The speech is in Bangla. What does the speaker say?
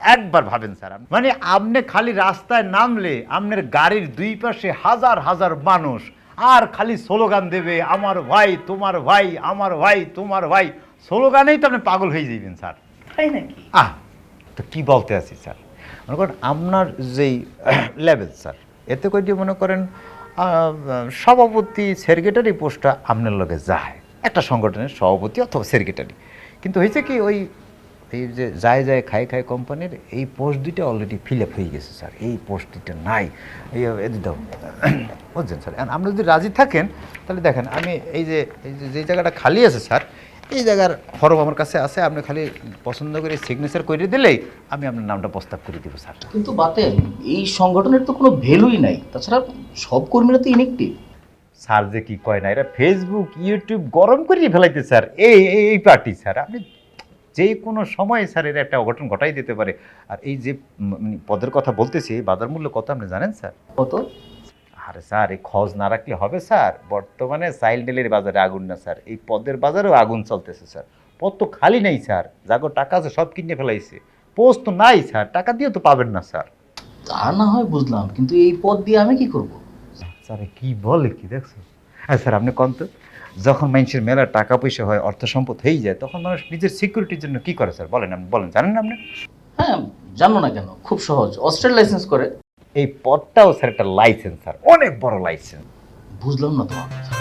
একবার ভাবেন স্যার, মানে আপনি খালি রাস্তায় নামলে আপনার গাড়ির দুই পাশে হাজার হাজার মানুষ আর খালি স্লোগান দেবে, আমার ভাই তোমার ভাই, আমার ভাই তোমার ভাই। স্লোগানেই তো আপনি পাগল হয়ে যাবেন স্যার। তাই নাকি? তো কি বলতে আছি স্যার, মনে করেন আপনার যেই লেভেল স্যার, এতে করে যে মনে করেন সভাপতি সেক্রেটারি পোস্টটা আপনার লগে যায়, একটা সংগঠনের সভাপতি অথবা সেক্রেটারি। কিন্তু হয়েছে কি, ওই এই যে যায় যায় খাই খাই কোম্পানির এই পোস্ট দুইটা অলরেডি ফিল আপ হয়ে গেছে স্যার, এই পোস্ট দুইটা নাই। এই দাও বুঝছেন স্যার, আপনি যদি রাজি থাকেন তাহলে দেখেন, আমি যে জায়গাটা খালি আছে স্যার, এই জায়গার ফর্ম আমার কাছে আছে, আপনি খালি পছন্দ করে সিগনেচার করে দিলেই আমি আপনার নামটা প্রস্তাব করে দিব স্যার। কিন্তু বাতেন, এই সংগঠনের তো কোনো ভ্যালুই নাই, তাছাড়া সব কর্মীরা তো ইনেকটিভ। স্যার যে কি কয় না, এরা ফেসবুক ইউটিউব গরম করিয়ে ফেলাইতে স্যার, এই পার্টি স্যার। আপনি যে কোনো সময় স্যার এরা একটা অঘটন ঘটাই দিতে পারে। আর এই যে পদের কথা বলতেছি, বাজার মূল্য কত আপনি জানেন স্যার? কত? আরে স্যার, এই খোঁজ না রাখলে হবে স্যার? বর্তমানে চাইল্ড ডেলির বাজারে আগুন না স্যার, এই পদের বাজারেও আগুন চলতেছে স্যার। পদ তো খালি নেই স্যার, যাগো টাকা আছে সব কিনে ফেলাইছে, পোস্ট তো নাই স্যার, টাকা দিয়ে তো পাবেন না স্যার। তা না হয় বুঝলাম, কিন্তু এই পদ দিয়ে আমি কি করব? স্যার কি বলে কি দেখছো? হ্যাঁ স্যার, আপনি কোন তো, যখন মানুষের মেলা টাকা পয়সা হয়, অর্থ সম্পদ হয়ে যায়, তখন মানুষ নিজের সিকিউরিটির জন্য কি করে স্যার? বলেন, আপনি বলেন, জানেন না আপনি? হ্যাঁ, জানো না কেন, খুব সহজ, অস্ট্রেল লাইসেন্স করে। এই পদটাও স্যার একটা লাইসেন্স স্যার, অনেক বড় লাইসেন্স। বুঝলাম না তোমার কথা।